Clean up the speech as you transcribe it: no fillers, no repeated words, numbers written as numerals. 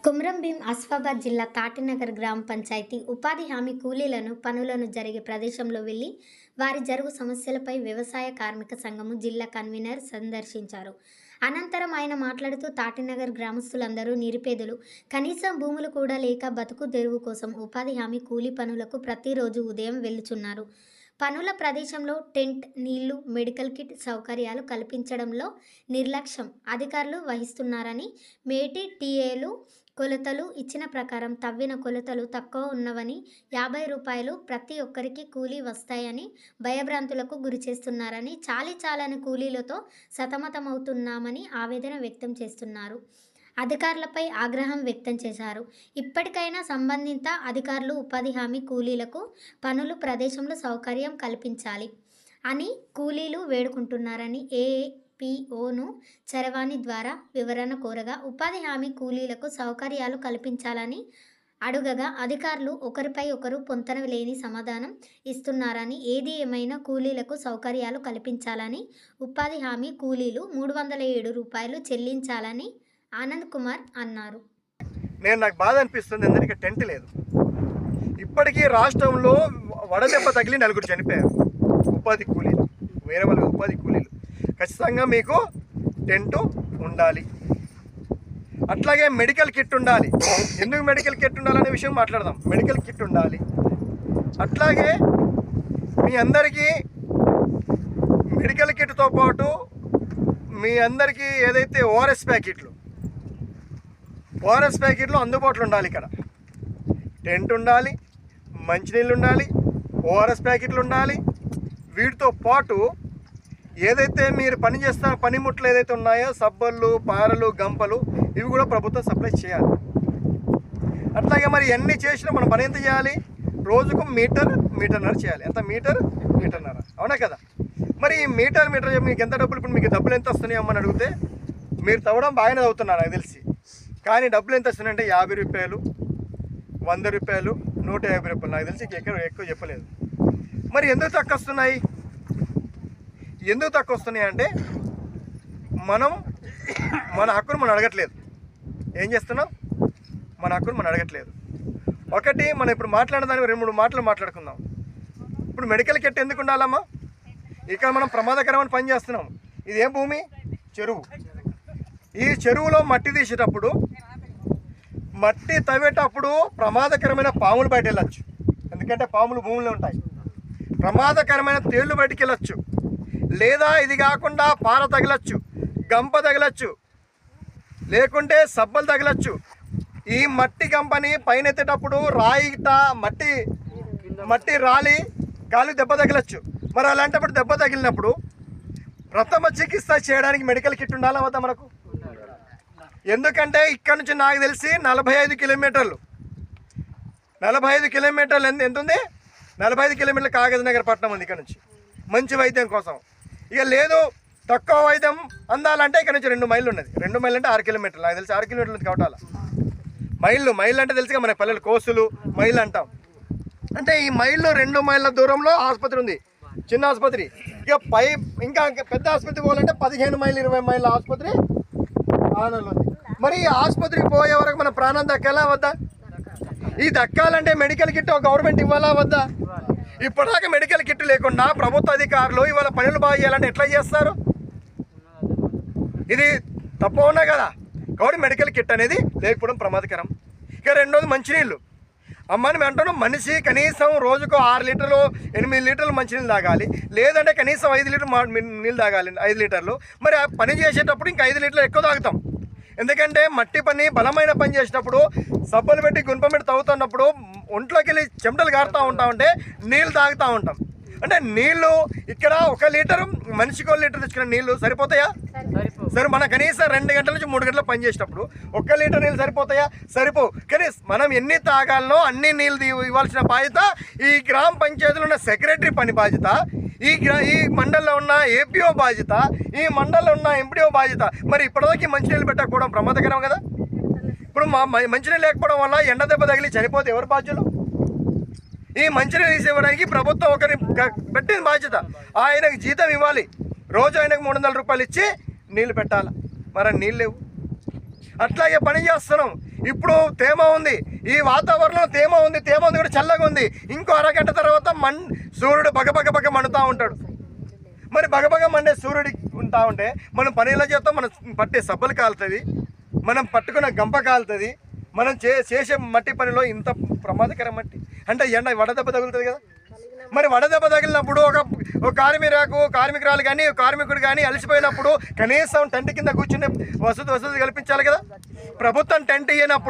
కుమ్రం భీం ఆసిఫాబాద్ జిల్లా తాటినగర్ గ్రామ పంచాయతీ ఉపాధి హామీ కూలీలను పనులను జరిగే ప్రదేశంలో వెళ్లి వారి జరుగు సమస్యలపై వ్యవసాయ కార్మిక సంఘము జిల్లా కన్వీనర్ సందర్శించారు. అనంతరం ఆయన మాట్లాడుతూ తాటినగర్ గ్రామస్తులందరూ నిరుపేదలు, కనీసం భూములు కూడా లేక బతుకు తెరువు కోసం ఉపాధి హామీ కూలీ పనులకు ప్రతిరోజు ఉదయం వెళ్లుచున్నారు. పనుల ప్రదేశంలో టెంట్, నీళ్లు, మెడికల్ కిట్ సౌకర్యాలు కల్పించడంలో నిర్లక్ష్యం అధికారులు వహిస్తున్నారని, మేటి టీఏలు కొలతలు ఇచ్చిన ప్రకారం తవ్విన కొలతలు తక్కువ ఉన్నవని, 50 రూపాయలు ప్రతి ఒక్కరికి కూలీ వస్తాయని భయభ్రాంతులకు గురి చేస్తున్నారని, చాలని కూలీలతో సతమతమవుతున్నామని ఆవేదన వ్యక్తం చేస్తున్నారు. అధికారులపై ఆగ్రహం వ్యక్తం చేశారు. ఇప్పటికైనా సంబంధిత అధికారులు ఉపాధి హామీ కూలీలకు పనులు ప్రదేశంలో సౌకర్యం కల్పించాలి అని కూలీలు వేడుకుంటున్నారని ఏపీఓను చరవాణి ద్వారా వివరణ కోరగా, ఉపాధి హామీ కూలీలకు సౌకర్యాలు కల్పించాలని అడుగగా అధికారులు ఒకరిపై ఒకరు పొంతన లేని సమాధానం ఇస్తున్నారని, ఏది ఏమైనా కూలీలకు సౌకర్యాలు కల్పించాలని, ఉపాధి హామీ కూలీలు 307 రూపాయలు చెల్లించాలని ఆనంద్ కుమార్ అన్నారు. నాకు బాధ అనిపిస్తుంది, ఎందుకంటే టెంట్ లేదు. ఇప్పటికీ రాష్ట్రంలో వడదెబ్బ తగిలి 4 చనిపోయారు ఉపాధి కూలీలు, వేరే వాళ్ళ ఉపాధి కూలీలు. ఖచ్చితంగా మీకు టెంట్ ఉండాలి, అట్లాగే మెడికల్ కిట్ ఉండాలి. ఎందుకు మెడికల్ కిట్ ఉండాలనే విషయం మాట్లాడదాం. మెడికల్ కిట్ ఉండాలి. అట్లాగే మీ అందరికీ మెడికల్ కిట్తో పాటు మీ అందరికీ ఏదైతే ఓఆర్ఎస్ ప్యాకెట్లు అందుబాటులో ఉండాలి. ఇక్కడ టెంట్ ఉండాలి, మంచినీళ్ళు ఉండాలి, ఓఆర్ఎస్ ప్యాకెట్లు ఉండాలి. వీటితో పాటు ఏదైతే మీరు పనిచేస్తున్న పనిముట్లు ఏదైతే ఉన్నాయో, సబ్బళ్ళు, పారలు, గంపలు, ఇవి కూడా ప్రభుత్వం సప్లై చేయాలి. అట్లాగే మరి ఎన్ని చేసినా మనం పని ఎంత చేయాలి? రోజుకు మీటర్నర చేయాలి. ఎంత? మీటర్నర. అవునా కదా? మరి ఈ మీటర్ మీకు ఎంత డబ్బులు, ఇప్పుడు మీకు డబ్బులు ఎంత వస్తున్నాయో అమ్మని అడిగితే, మీరు తవ్వడం బాగానే తవ్వుతున్నారు నాకు తెలిసి, కానీ డబ్బులు ఎంత వస్తున్నాయంటే 50 రూపాయలు, 100 రూపాయలు, 150 రూపాయలు. నాకు తెలిసి ఎక్కువ చెప్పలేదు. మరి ఎందుకు తక్కువ వస్తున్నాయి? ఎందుకు తక్కువ వస్తున్నాయి అంటే మన హక్కును మనం అడగట్లేదు. ఏం చేస్తున్నాం? మన హక్కును మనం అడగట్లేదు. ఒకటి, మనం ఇప్పుడు మాట్లాడదానికి 2-3 మాటలు మాట్లాడుకుందాం. ఇప్పుడు మెడికల్ కిట్ ఎందుకు ఉండాలమ్మా? ఇక్కడ మనం ప్రమాదకరమైన పని చేస్తున్నాం. ఇదేం భూమి? చెరువు. ఈ చెరువులో మట్టి తీసేటప్పుడు, మట్టి తవ్వేటప్పుడు ప్రమాదకరమైన పాములు బయట వెళ్ళచ్చు. ఎందుకంటే పాములు భూమిలో ఉంటాయి. ప్రమాదకరమైన తేళ్లు బయటికి వెళ్ళచ్చు. లేదా ఇది కాకుండా పార తగలచ్చు, గంప తగలచ్చు, లేకుంటే సబ్బలు తగలచ్చు. ఈ మట్టి గంపని పైన ఎత్తేటప్పుడు రాయిట మట్టి రాలి కాలు దెబ్బ తగలచ్చు. మరి అలాంటప్పుడు దెబ్బ తగిలినప్పుడు ప్రథమ చికిత్స చేయడానికి మెడికల్ కిట్ ఉండాలా వద్దా మనకు? ఎందుకంటే ఇక్కడ నుంచి నాకు తెలిసి 45 కిలోమీటర్లు. 45 కిలోమీటర్లు ఎంత ఉంది? 45 కిలోమీటర్లు కాగజ్ నగర్ పట్టణం ఉంది ఇక్కడ నుంచి, మంచి వైద్యం కోసం. ఇక లేదు, తక్కువ వైద్యం అందాలంటే ఇక్కడ నుంచి 2 మైళ్ళు ఉన్నది. 2 మైళ్ళు అంటే 6 కిలోమీటర్లు. నాకు తెలిసి 6 కిలోమీటర్లు కావటాల. మైళ్ళు అంటే తెలుసుగా మన పల్లెలు కోసులు మైళ్ళు అంటాం. అంటే ఈ మైళ్ళు 2 మైళ్ళ దూరంలో ఆసుపత్రి ఉంది, చిన్న ఆసుపత్రి. ఇక ఇంకా పెద్ద ఆసుపత్రి పోవాలంటే 15 మైళ్ళు 20 మైళ్ళ ఆసుపత్రి ఆనంలో ఉంది. మరి ఈ ఆసుపత్రికి పోయే వరకు మన ప్రాణం దక్కాలా వద్దా? ఈ దక్కాలంటే మెడికల్ కిట్ గవర్నమెంట్ ఇవ్వాలా వద్దా? ఇప్పటిదాకా మెడికల్ కిట్ లేకుండా ప్రభుత్వ అధికారులు ఇవాళ పనులు బాగా చేయాలంటే ఎట్లా చేస్తారు? ఇది తప్పు ఉన్నా కదా. కాబట్టి మెడికల్ కిట్ అనేది లేకపోవడం ప్రమాదకరం. ఇక రెండోది మంచినీళ్ళు. అమ్మని వెంటనే మనిషి కనీసం రోజుకు 6 లీటర్లు 8 లీటర్లు మంచినీళ్ళు తాగాలి. లేదంటే కనీసం 5 లీటర్లు నీళ్ళు తాగాలి. 5 లీటర్లు. మరి ఆ పని చేసేటప్పుడు ఇంకా 5 లీటర్లు ఎక్కువ తాగుతాం. ఎందుకంటే మట్టి పని, బలమైన పని చేసేటప్పుడు, సబ్బులు పెట్టి గుంప పెట్టి తవ్వుతున్నప్పుడు ఒంట్లోకి వెళ్ళి చెమటలు కారుతూ ఉంటే నీళ్ళు తాగుతూ ఉంటాం. అంటే నీళ్ళు ఇక్కడ 1 లీటరు మనిషికి 1 లీటర్ తెచ్చుకున్న నీళ్ళు సరిపోతాయా? సరే, మన కనీసం 2 గంటల నుంచి 3 గంటలు పని చేసేటప్పుడు 1 లీటర్ నీళ్ళు సరిపోతాయా? సరిపో. కానీ మనం ఎన్ని తాగాలనో అన్ని నీళ్ళు ఇవ్వాల్సిన బాధ్యత ఈ గ్రామ పంచాయతీలో ఉన్న సెక్రటరీ పని బాధ్యత, ఈ మండలంలో ఉన్న ఏపీఓ బాధ్యత, ఈ మండలంలో ఉన్న ఎంపీడీఓ బాధ్యత. మరి ఇప్పటిదాకా మంచినీళ్ళు పెట్టకపోవడం ప్రమాదకరం కదా. ఇప్పుడు మంచినీళ్ళు లేకపోవడం వల్ల ఎండ దెబ్బ తగిలి చనిపోతే ఎవరు బాధ్యులు? ఈ మంచినీళ్ళు తీసివ్వడానికి ప్రభుత్వం ఒకరిని పెట్టిన బాధ్యత. ఆయనకు జీతం ఇవ్వాలి. రోజు ఆయనకు 300 రూపాయలు ఇచ్చి నీళ్ళు పెట్టాలి. మరి నీళ్ళు లేవు. అట్లాగే పని చేస్తున్నాం. ఇప్పుడు తేమ ఉంది, ఈ వాతావరణంలో తేమ ఉంది కూడా చల్లగా ఉంది. ఇంకో అరగంట తర్వాత సూర్యుడు బగబగ మండుతూ ఉంటాడు. మరి బగబగ మండే సూర్యుడి ఉంటా ఉంటే మనం పని ఎలా చేస్తాం? మనం పట్టే సబ్బలు కాలుతుంది, మనం పట్టుకున్న గంప కాలుతుంది, మనం చేసే మట్టి పనిలో ఇంత ప్రమాదకరం మట్టి అంటే ఎండ వడదెబ్బ తగులుతుంది కదా. మరి వడదెబ్బ తగిలినప్పుడు ఒక కార్మికురాలు కానీ కార్మికుడు కానీ అలసిపోయినప్పుడు కనీసం టెంట్ కింద కూర్చునే వసతి కల్పించాలి కదా. ప్రభుత్వం టెంట్ ఇయ్యనప్పుడు